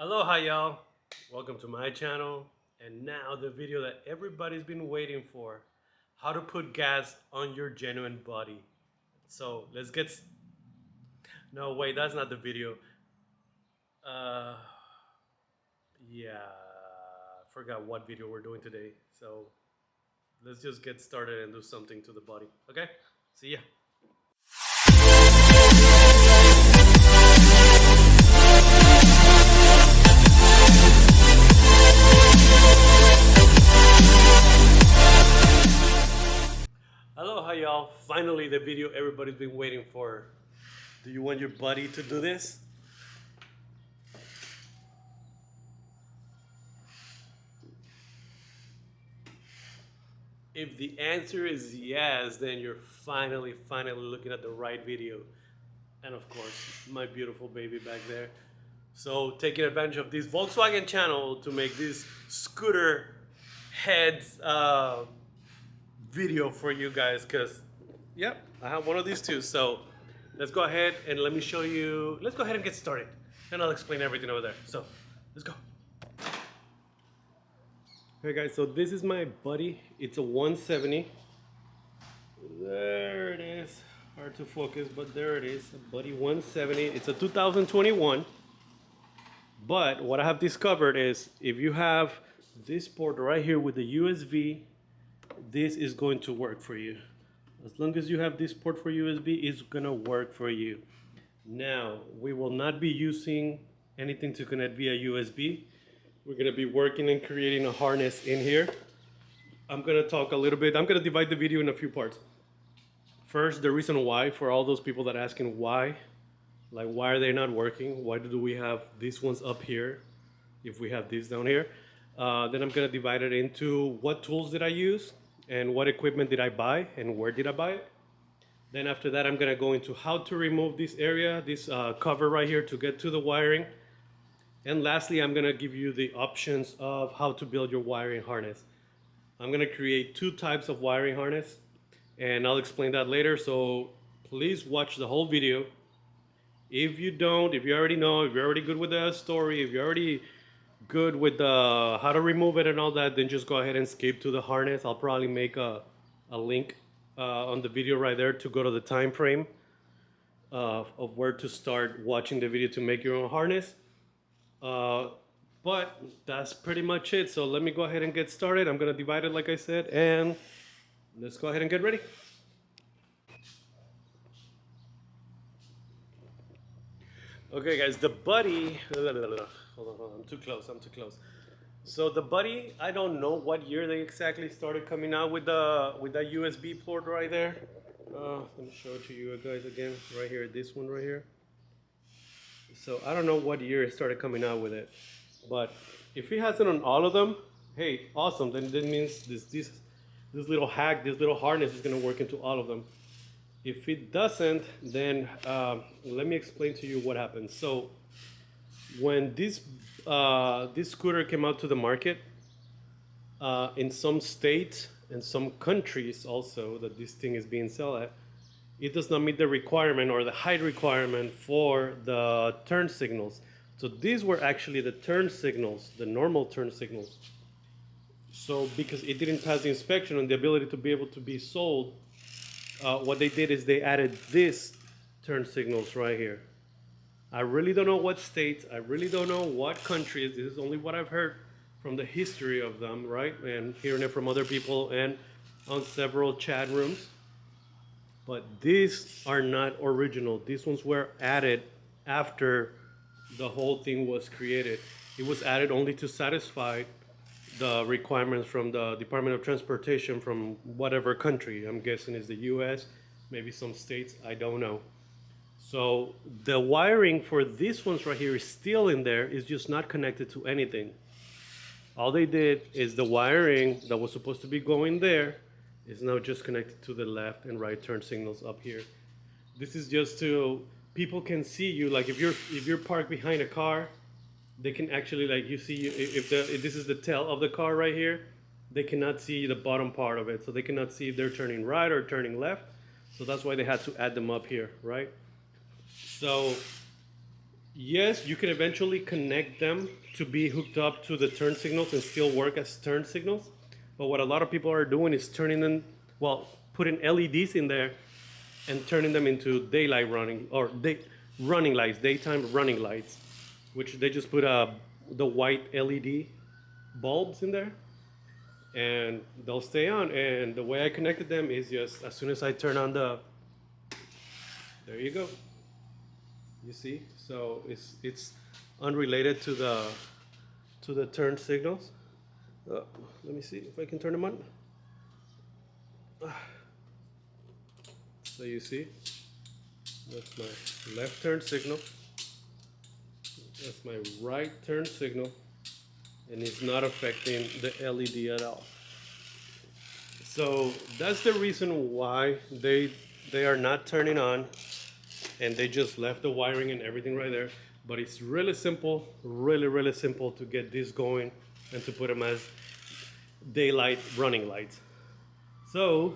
Aloha y'all, welcome to my channel, and now the video that everybody's been waiting for, how to put gas on your genuine body. So let's no wait, that's not the video. uh yeah, I forgot what video we're doing today, so let's just get started and do something to the body. Okay, see ya. Aloha y'all, finally the video everybody's been waiting for. Do you want your buddy to do this? If the answer is yes, then you're finally looking at the right video. And of course, my beautiful baby back there. So taking advantage of this Volkswagen channel to make this scooter heads video for you guys, because yep, I have one of these too. So let's go ahead and let me show you. Let's go ahead and get started, and I'll explain everything over there. So let's go. Okay guys, so this is my buddy. It's a 170. There it is. Hard to focus, but there it is. A buddy 170. It's a 2021. But what I have discovered is if you have this port right here with the USB, this is going to work for you. As long as you have this port for USB, it's gonna work for you. Now, we will not be using anything to connect via USB. We're gonna be working and creating a harness in here. I'm gonna talk a little bit. I'm gonna divide the video in a few parts. First, the reason why, for all those people that are asking why, like why are they not working? Why do we have these ones up here if we have these down here? Then I'm gonna divide it into what tools did I use and what equipment did I buy and where did I buy it. Then after that, I'm gonna go into how to remove this area, this cover right here to get to the wiring. And lastly, I'm gonna give you the options of how to build your wiring harness. I'm gonna create two types of wiring harness, and I'll explain that later, so please watch the whole video. If you don't, if you already know, if you're already good with the story, if you're already good with the how to remove it and all that, then just go ahead and skip to the harness. I'll probably make a link on the video right there to go to the time frame of where to start watching the video to make your own harness. But that's pretty much it. So let me go ahead and get started. I'm gonna divide it like I said, and let's go ahead and get ready. Okay guys, the buddy, hold on, I'm too close. So the buddy, I don't know what year they exactly started coming out with that USB port right there. Let me show it to you guys again, right here, this one right here. So I don't know what year it started coming out with it, but if it has it on all of them, hey, awesome. Then that means this little hack, this little harness is gonna work into all of them. If it doesn't, then let me explain to you what happens. So when this scooter came out to the market, in some states and some countries also that this thing is being sold at, it does not meet the requirement or the height requirement for the turn signals. So these were actually the turn signals, the normal turn signals. So because it didn't pass the inspection and the ability to be able to be sold, what they did is they added this turn signals right here. I really don't know what states, I really don't know what countries. This is only what I've heard from the history of them, right? And hearing it from other people and on several chat rooms. But these are not original. These ones were added after the whole thing was created. It was added only to satisfy the requirements from the Department of Transportation from whatever country. I'm guessing is the US, maybe some states, I don't know. So the wiring for these ones right here is still in there, it's just not connected to anything. All they did is the wiring that was supposed to be going there is now just connected to the left and right turn signals up here. This is just to, people can see you, like if you're parked behind a car, they can actually, like, you see, if this is the tail of the car right here, they cannot see the bottom part of it. So they cannot see if they're turning right or turning left. So that's why they had to add them up here, right? So Yes, you can eventually connect them to be hooked up to the turn signals and still work as turn signals. But what a lot of people are doing is turning them, well, putting LEDs in there and turning them into daylight running or running lights, daytime running lights, which they just put the white LED bulbs in there and they'll stay on. And the way I connected them is just as soon as I turn on there you go. You see, so it's unrelated to the turn signals. Let me see if I can turn them on. So you see, that's my left turn signal. That's my right turn signal, and it's not affecting the LED at all. So that's the reason why they are not turning on, and they just left the wiring and everything right there. But it's really simple, really simple to get this going and to put them as daylight running lights. So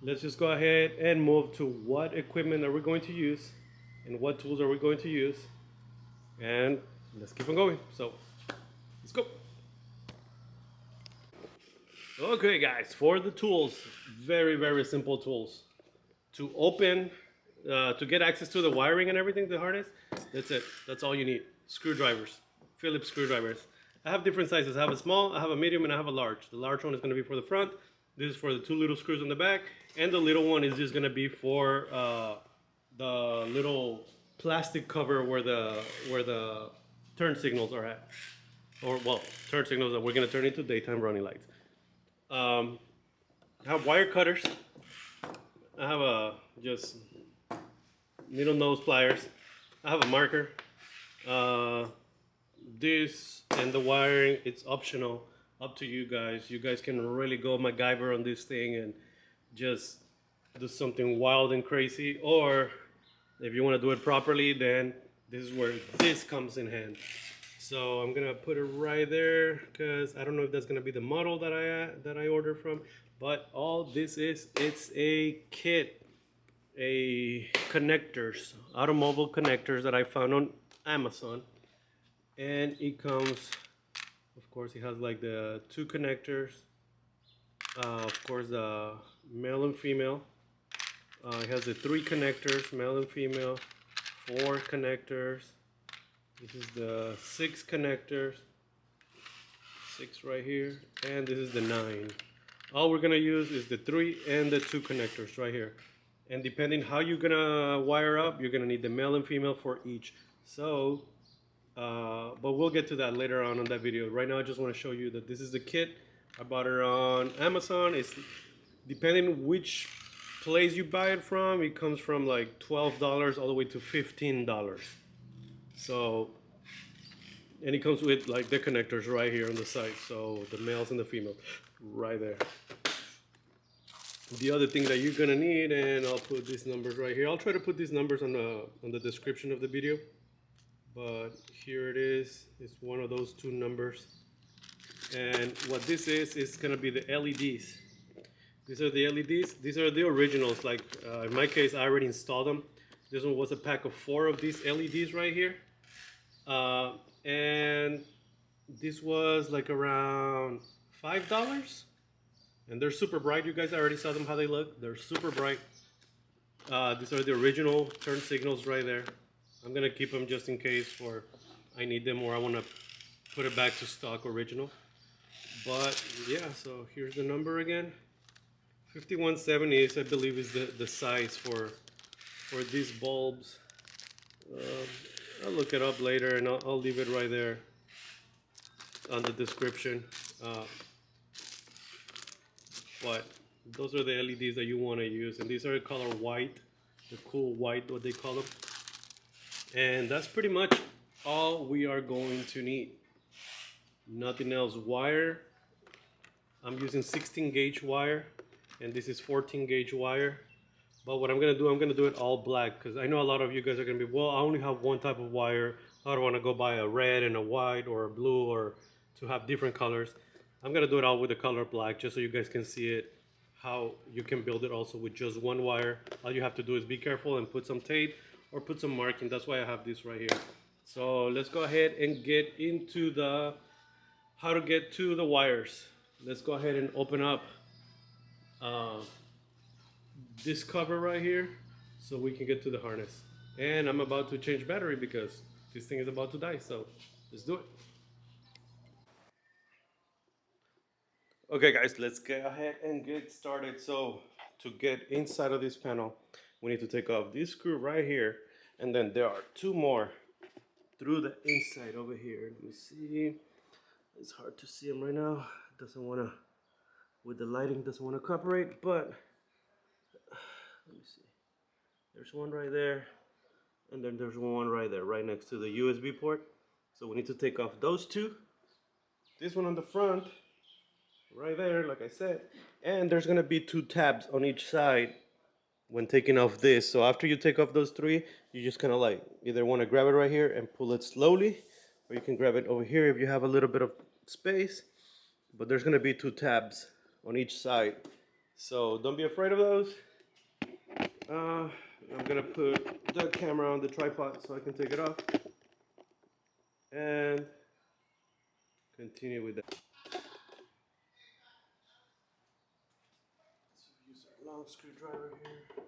let's just go ahead and move to what equipment are we going to use and what tools are we going to use, and let's keep on going. So let's go. Okay guys, for the tools, very simple tools. To open, to get access to the wiring and everything, the harness, that's it. That's all you need. Screwdrivers, Phillips screwdrivers. I have different sizes. I have a small, I have a medium, and I have a large. The large one is going to be for the front. This is for the two little screws on the back. And the little one is just going to be for the little plastic cover where the turn signals are at. Or, well, turn signals that we're going to turn into daytime running lights. I have wire cutters. I have just needle nose pliers. I have a marker. This and the wiring, it's optional, up to you guys. You guys can really go MacGyver on this thing and just do something wild and crazy. Or if you want to do it properly, then this is where this comes in hand. So I'm gonna put it right there because I don't know if that's gonna be the model that I ordered from. But all this is, it's a kit, a connectors, automobile connectors that I found on Amazon. And it comes, of course, it has like the two connectors, of course the male and female. It has the three connectors, male and female, four connectors. This is the six connectors, six right here, and this is the 9. All we're gonna use is the 3 and the 2 connectors right here. And depending how you're gonna wire up, you're gonna need the male and female for each. So, but we'll get to that later on that video. Right now I just wanna show you that this is the kit. I bought it on Amazon. It's depending which place you buy it from, it comes from like $12 all the way to $15. So, and it comes with like the connectors right here on the side. So the males and the females right there. The other thing that you're gonna need, and I'll put these numbers right here. I'll try to put these numbers on the description of the video. But here it is. It's one of those 2 numbers. And what this is gonna be the LEDs. These are the LEDs. These are the originals. Like in my case, I already installed them. This one was a pack of 4 of these LEDs right here. And this was like around $5. And they're super bright. You guys already saw them, how they look. They're super bright. These are the original turn signals right there. I'm gonna keep them just in case for I need them or I wanna put it back to stock original. But yeah, so here's the number again. 5170 is, I believe, is the size for these bulbs. I'll look it up later and I'll leave it right there on the description. But those are the LEDs that you want to use, and these are color white, the cool white, what they call them. And that's pretty much all we are going to need. Nothing else. Wire, I'm using 16 gauge wire, and this is 14 gauge wire. But what I'm gonna do it all black, because I know a lot of you guys are gonna be, well, I only have one type of wire. I don't wanna go buy a red and a white or a blue or to have different colors. I'm gonna do it all with the color black, just so you guys can see it, how you can build it also with just one wire. All you have to do is be careful and put some tape or put some marking. That's why I have this right here. So let's go ahead and get into the how to get to the wires. Let's go ahead and open up uh, this cover right here so we can get to the harness. And I'm about to change battery because this thing is about to die. So let's do it. Okay guys, let's go ahead and get started. So to get inside of this panel, we need to take off this screw right here, and then there are two more through the inside over here. Let me see. It's hard to see them right now. It doesn't want to, with the lighting, doesn't want to cooperate, but let me see. There's one right there, and then there's one right there, right next to the USB port. So we need to take off those two. This one on the front, right there, like I said, and there's gonna be two tabs on each side when taking off this. So after you take off those three, you just kind of like either want to grab it right here and pull it slowly, or you can grab it over here if you have a little bit of space. But there's gonna be two tabs on each side, so don't be afraid of those. I'm gonna put the camera on the tripod so I can take it off and continue with that. So use our long screwdriver here.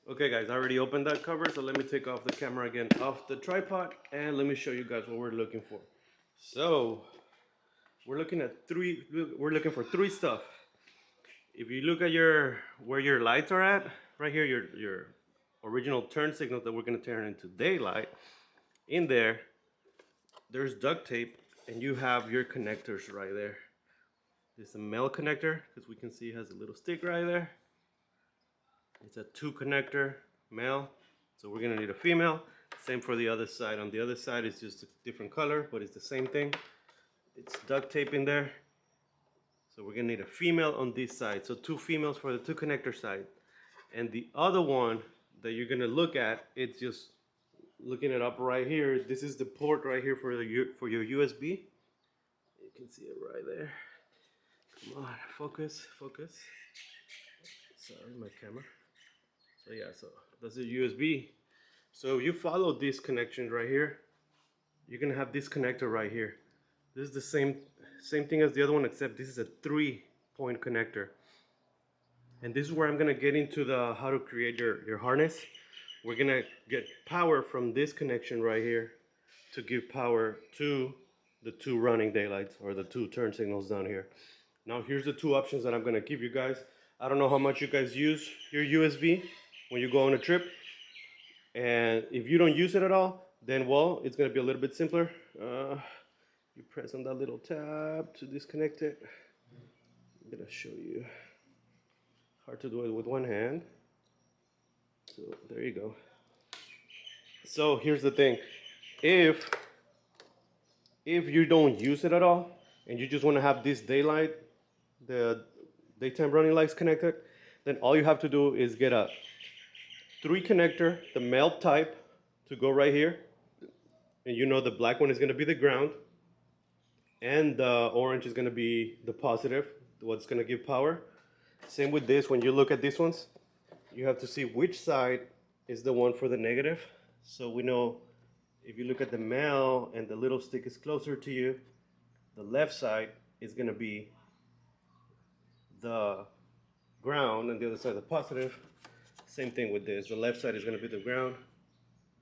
Okay guys, I already opened that cover, so let me take off the camera again off the tripod and let me show you guys what we're looking for. So we're looking for three stuff. If you look at where your lights are at, right here, your original turn signals that we're gonna turn into daylight, in there's duct tape and you have your connectors right there. This is a male connector because we can see it has a little stick right there. It's a 2 connector male, so we're gonna need a female. Same for the other side. On the other side it's just a different color, but it's the same thing. It's duct tape in there. So we're gonna need a female on this side. So 2 females for the 2 connector side. And the other one that you're gonna look at, it's just looking it up right here. This is the port right here for your USB. You can see it right there. Come on, focus. Sorry, my camera. So yeah, so that's a USB. So if you follow this connection right here, you're gonna have this connector right here. This is the same thing as the other one, except this is a 3-point connector. And this is where I'm gonna get into the how to create your harness. We're gonna get power from this connection right here to give power to the 2 running daylights or the 2 turn signals down here. Now here's the 2 options that I'm gonna give you guys. I don't know how much you guys use your USB when you go on a trip. And if you don't use it at all, then well, it's gonna be a little bit simpler. You press on that little tab to disconnect it. I'm gonna show you. Hard to do it with one hand. So there you go. So here's the thing. If you don't use it at all and you just want to have this daylight, the daytime running lights connected, then all you have to do is get a 3 connector, the male type, to go right here. And you know the black one is going to be the ground, and the orange is going to be the positive, what's going to give power. Same with this. When you look at these ones, you have to see which side is the one for the negative. So we know if you look at the male and the little stick is closer to you, the left side is going to be the ground and the other side the positive. Same thing with this. The left side is going to be the ground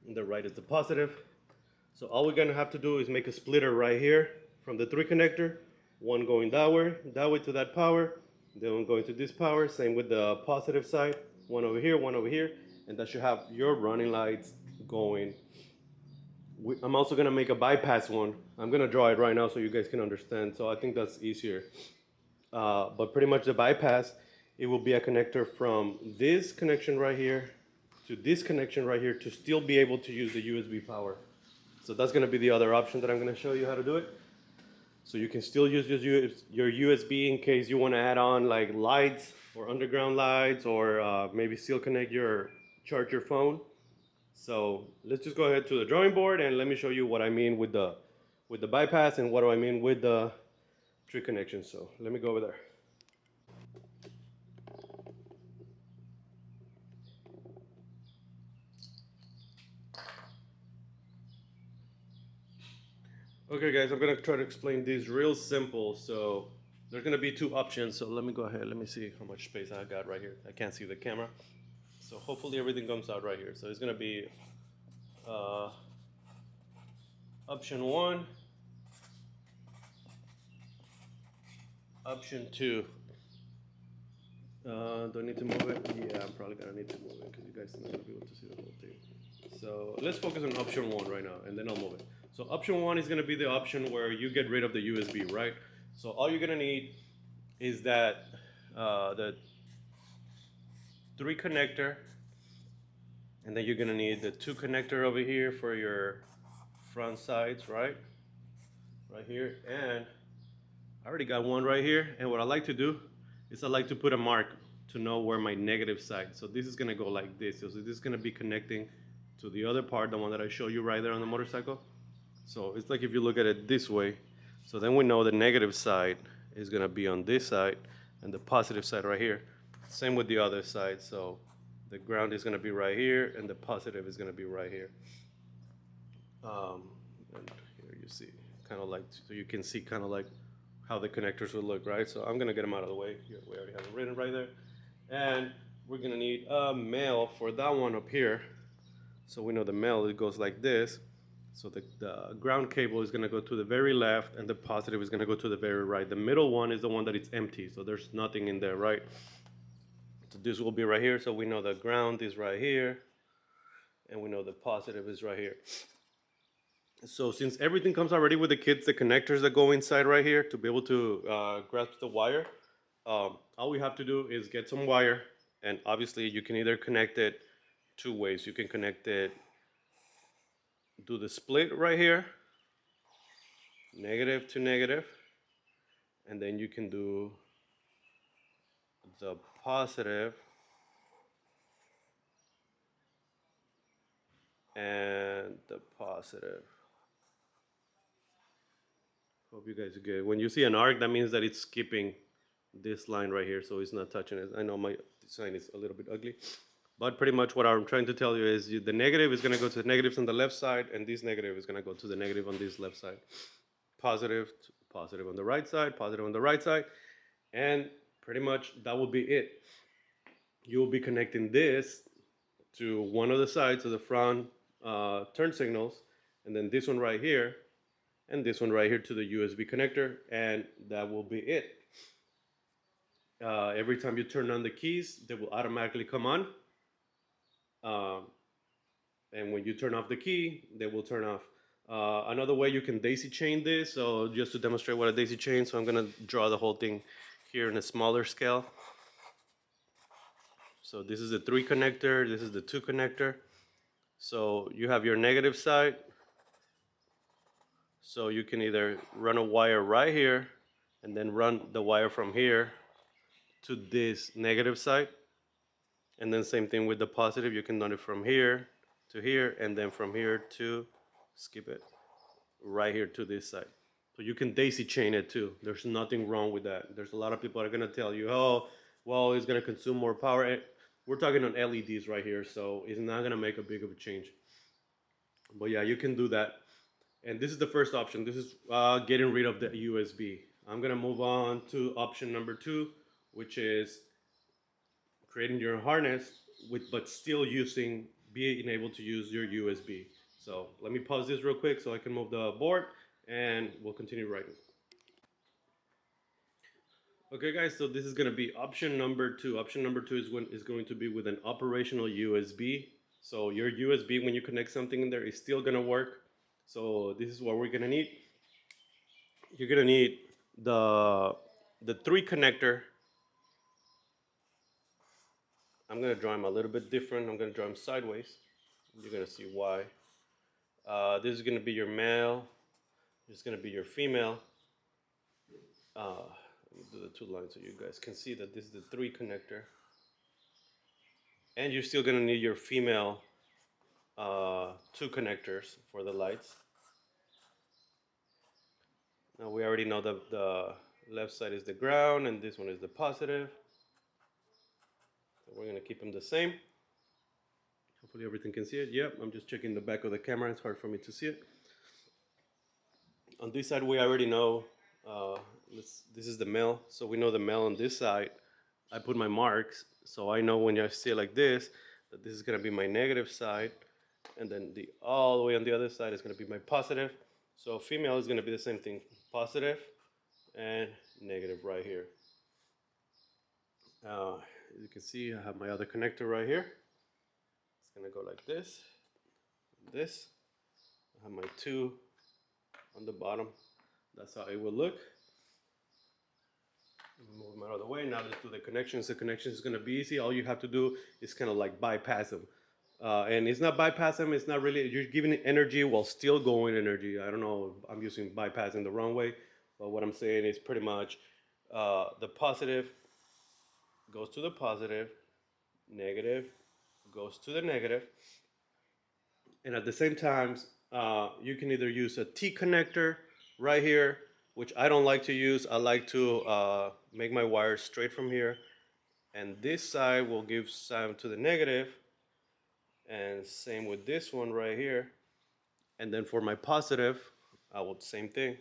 and the right is the positive. So all we're going to have to do is make a splitter right here from the 3 connector, one going that way to that power, Then I'm going to this power, same with the positive side, one over here, and that should have your running lights going. I'm also gonna make a bypass one. I'm gonna draw it right now so you guys can understand. So I think that's easier. But pretty much the bypass, it will be a connector from this connection right here to this connection right here to still be able to use the USB power. So that's gonna be the other option that I'm gonna show you how to do it. So you can still use your USB in case you wanna add on like lights or underground lights or maybe still connect charge your phone. So let's just go ahead to the drawing board and let me show you what I mean with the bypass and what do I mean with the tree connection. So let me go over there. Okay guys, I'm gonna try to explain these real simple. So there's gonna be two options. So let me go ahead, let me see how much space I got right here. I can't see the camera. So hopefully everything comes out right here. So it's gonna be uh, option one, option two. Do I need to move it? Yeah, I'm probably gonna need to move it because you guys are not gonna be able to see the whole thing. So let's focus on option one right now and then I'll move it. So option one is gonna be the option where you get rid of the USB, right? So all you're gonna need is that the 3 connector, and then you're gonna need the 2 connector over here for your front sides, right? Right here, and I already got one right here, and what I like to do is I like to put a mark to know where my negative side. So this is gonna go like this. So this is gonna be connecting to the other part, the one that I show you right there on the motorcycle. So it's like if you look at it this way, so then we know the negative side is gonna be on this side and the positive side right here. Same with the other side. So the ground is gonna be right here and the positive is gonna be right here. And here you see, kind of like, so you can see kind of like how the connectors would look, right? So I'm gonna get them out of the way. We already have it written right there. And we're gonna need a male for that one up here. So we know the male, it goes like this. So the ground cable is gonna go to the very left and the positive is gonna go to the very right. The middle one is the one that is empty, so there's nothing in there, right? So this will be right here, so we know the ground is right here, and we know the positive is right here. So since everything comes already with the kits, the connectors that go inside right here to be able to grasp the wire, all we have to do is get some wire, and obviously you can either connect it 2 ways. You can connect it, do the split right here, negative to negative, and then you can do the positive and the positive. Hope you guys are good. When you see an arc, that means that it's skipping this line right here, so it's not touching it. I know my design is a little bit ugly, but pretty much what I'm trying to tell you is the negative is gonna go to the negatives on the left side, and this negative is gonna go to the negative on this left side. Positive to positive on the right side, positive on the right side, and pretty much that will be it. You will be connecting this to one of the sides of the front turn signals, and then this one right here, and this one right here to the USB connector, and that will be it. Every time you turn on the keys, they will automatically come on. And when you turn off the key, they will turn off. Another way you can daisy chain this, so just to demonstrate what a daisy chain, so I'm gonna draw the whole thing here in a smaller scale. So this is the 3 connector, this is the 2 connector. So you have your negative side. So you can either run a wire right here and then run the wire from here to this negative side. And then same thing with the positive, you can run it from here to here and then from here to, skip it, right here to this side. So you can daisy chain it too. There's nothing wrong with that. There's a lot of people that are gonna tell you, oh, well, it's gonna consume more power. We're talking on LEDs right here, so it's not gonna make a big of a change. But yeah, you can do that. And this is the first option. This is getting rid of the USB. I'm gonna move on to option number 2, which is creating your harness but still being able to use your USB. So let me pause this real quick so I can move the board and we'll continue writing. Okay, guys, so this is going to be option number two. Option number two is going to be with an operational USB. So your USB, when you connect something in there, is still going to work. So this is what we're going to need. You're going to need the three connector. I'm going to draw them a little bit different. I'm going to draw them sideways. You're going to see why. This is going to be your male. This is going to be your female. Let me do the two lines so you guys can see that this is the three connector. And you're still going to need your female two connectors for the lights. Now we already know that the left side is the ground and this one is the positive. So we're going to keep them the same. Hopefully everything can see it. Yep, I'm just checking the back of the camera. It's hard for me to see it. On this side, we already know this is the male. So we know the male on this side. I put my marks. So I know when I see it like this, that this is going to be my negative side. And then all the way on the other side is going to be my positive. So female is going to be the same thing, positive and negative right here. As you can see, I have my other connector right here. It's going to go like this. I have my two on the bottom. That's how it will look. Move them out of the way. Now let's do the connections. The connections is going to be easy. All you have to do is kind of like bypass them. And it's not bypass them. It's not really, you're giving it energy while still going energy. I don't know, I'm using bypassing the wrong way. But what I'm saying is pretty much the positive goes to the positive, negative goes to the negative. And at the same time, you can either use a T connector right here, which I don't like to use. I like to make my wires straight from here. And this side will give some to the negative. And same with this one right here. And then for my positive, I will same thing.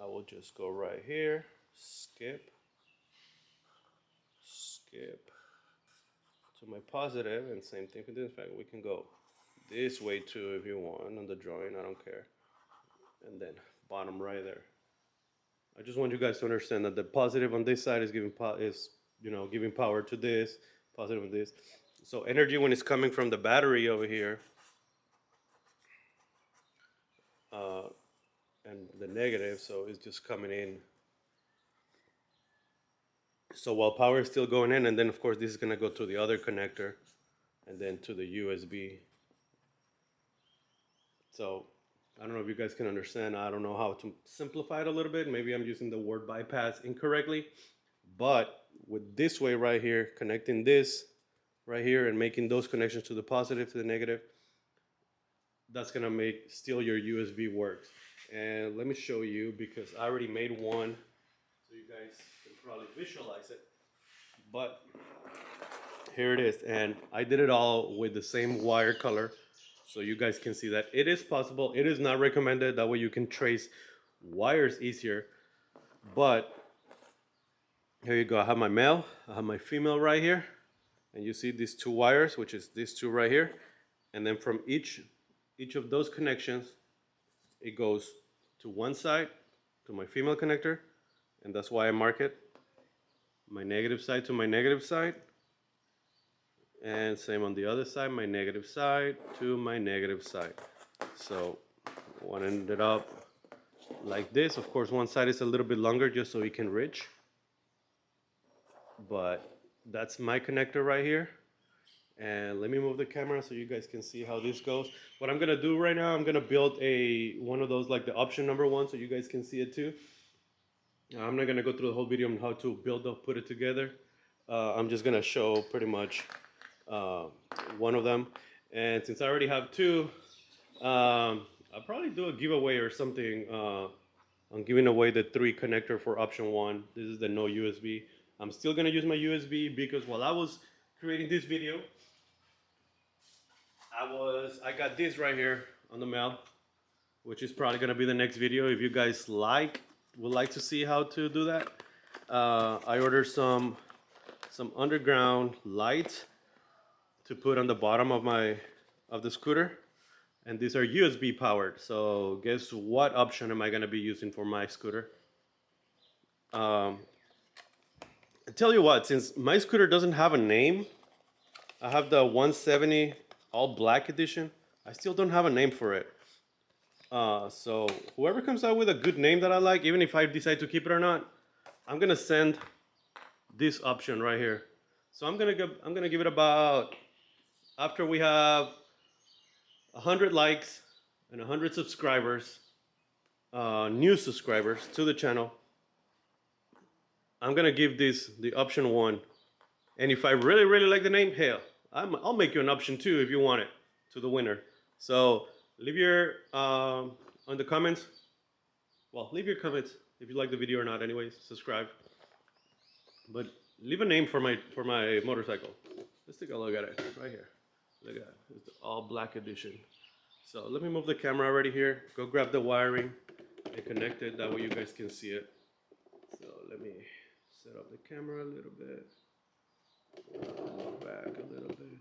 I will just go right here, skip to my positive, and same thing with this. In fact, we can go this way too if you want on the drawing. I don't care. And then bottom right there. I just want you guys to understand that the positive on this side is giving giving power to this, positive on this. So energy when it's coming from the battery over here, and the negative, so it's just coming in. So while power is still going in, and then of course this is going to go to the other connector, and then to the USB. So I don't know if you guys can understand. I don't know how to simplify it a little bit. Maybe I'm using the word bypass incorrectly. But with this way right here, connecting this right here and making those connections to the positive, to the negative, that's gonna make still your USB works. And let me show you, because I already made one, so you guys can probably visualize it. But here it is, and I did it all with the same wire color, so you guys can see that it is possible. It is not recommended. That way you can trace wires easier. But here you go. I have my male, I have my female right here, and you see these two wires, which is these two right here. And then from each of those connections, it goes to one side, to my female connector, and that's why I mark it. My negative side to my negative side, and same on the other side, my negative side to my negative side. So one ended up like this. Of course, one side is a little bit longer just so it can reach. But that's my connector right here. And let me move the camera so you guys can see how this goes. What I'm gonna do right now, I'm gonna build one of those, like the option number one, so you guys can see it too. I'm not gonna go through the whole video on how to put it together. I'm just gonna show pretty much one of them. And since I already have two, I'll probably do a giveaway or something on giving away the 3 connector for option 1. This is the no USB. I'm still gonna use my USB because while I was creating this video, I got this right here on the mail, which is probably gonna be the next video. If you guys would like to see how to do that, I ordered some underground lights to put on the bottom of the scooter, and these are USB powered. So guess what option am I gonna be using for my scooter? I tell you what, since my scooter doesn't have a name, I have the 170 all black edition. I still don't have a name for it. So whoever comes out with a good name that I like, even if I decide to keep it or not, I'm gonna send this option right here. So I'm gonna give it about, after we have 100 likes and 100 subscribers, new subscribers to the channel, I'm gonna give this the option one. And if I really really like the name, hell, I'll make you an option two if you want it to the winner. So leave your on the comments. Well, leave your comments if you like the video or not. Anyways, subscribe. But leave a name for my motorcycle. Let's take a look at it right here. Look at it. It's the all black edition. So let me move the camera already here. Go grab the wiring and connect it. That way you guys can see it. So let me set up the camera a little bit. Move back a little bit.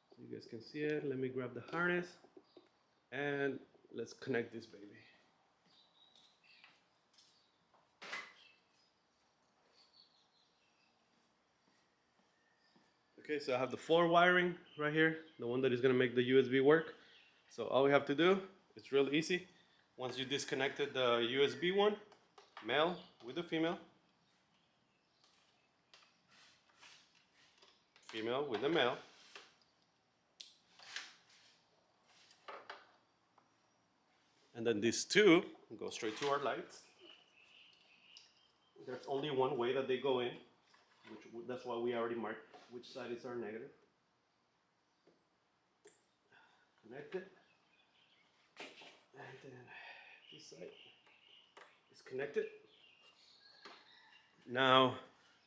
So you guys can see it. Let me grab the harness and let's connect this baby. Okay, so I have the floor wiring right here, the one that is gonna make the USB work. So all we have to do, it's real easy. Once you disconnected the USB one, male with the female, female with the male, and then these two go straight to our lights. There's only one way that they go in, which that's why we already marked which side is our negative. Connect it, and then this side is connected. Now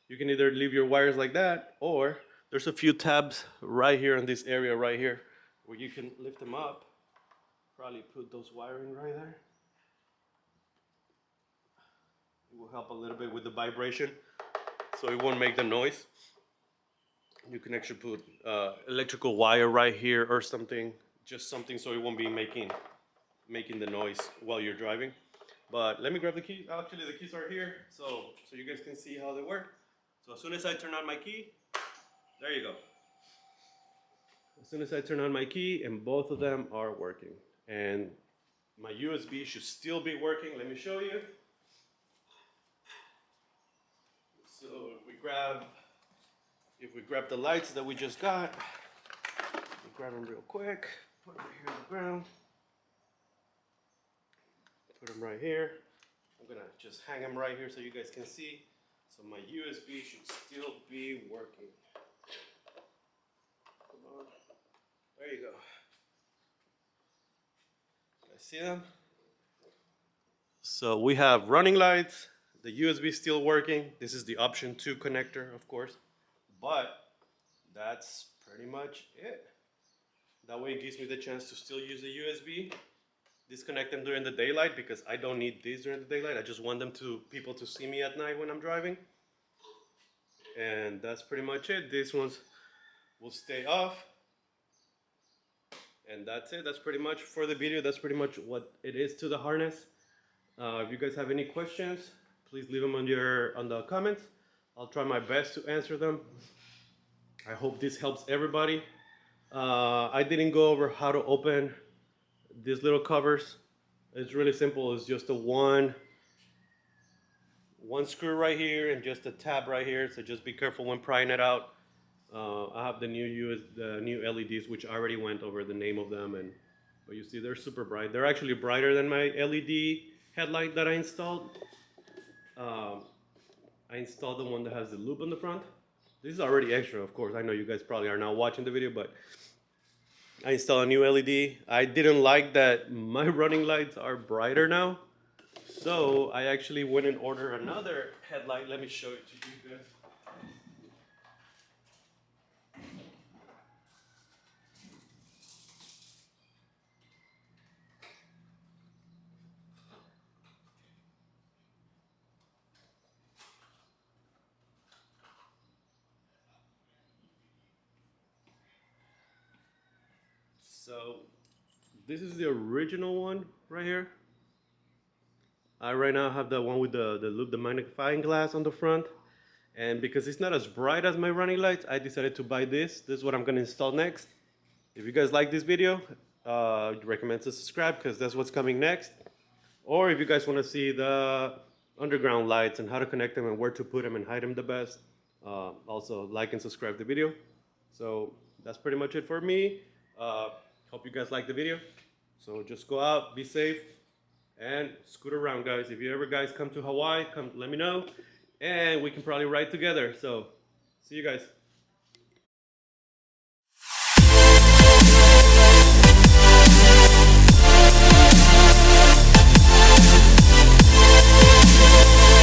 you can either leave your wires like that, or there's a few tabs right here in this area right here where you can lift them up. Probably put those wiring right there. It will help a little bit with the vibration, so it won't make the noise. You can actually put electrical wire right here or something, just something so it won't be making the noise while you're driving. But let me grab the key. Actually, the keys are here, so you guys can see how they work. So as soon as I turn on my key, there you go. As soon as I turn on my key, and both of them are working, and my USB should still be working. Let me show you. So if we grab the lights that we just got, we grab them real quick, put them here on the ground, put them right here. I'm gonna just hang them right here so you guys can see. So my USB should still be working. Come on, there you go. You guys see them? So we have running lights, the USB still working. This is the option 2 connector, of course. But that's pretty much it. That way it gives me the chance to still use the USB. Disconnect them during the daylight because I don't need these during the daylight. I just want people to see me at night when I'm driving. And that's pretty much it. These ones will stay off. And that's it. That's pretty much for the video. That's pretty much what it is to the harness. If you guys have any questions, please leave them on the comments. I'll try my best to answer them. I hope this helps everybody. I didn't go over how to open these little covers. It's really simple. It's just a one screw right here and just a tab right here. So just be careful when prying it out. I have the new LEDs, which I already went over the name of them, but you see they're super bright. They're actually brighter than my LED headlight that I installed. I installed the one that has the loop on the front. This is already extra, of course. I know you guys probably are not watching the video, but I installed a new LED. I didn't like that my running lights are brighter now, so I actually went and ordered another headlight. Let me show it to you guys. So this is the original one right here. I right now have the one with the loop, the magnifying glass on the front, And because it's not as bright as my running lights, I decided to buy this. This is what I'm gonna install next. If you guys like this video, I'd recommend to subscribe because that's what's coming next. Or if you guys want to see the underground lights and how to connect them and where to put them and hide them the best, also like and subscribe the video. So that's pretty much it for me. Hope you guys like the video. So just go out, be safe, and scoot around, guys. If you ever guys come to Hawaii, come let me know, and we can probably ride together. So see you guys.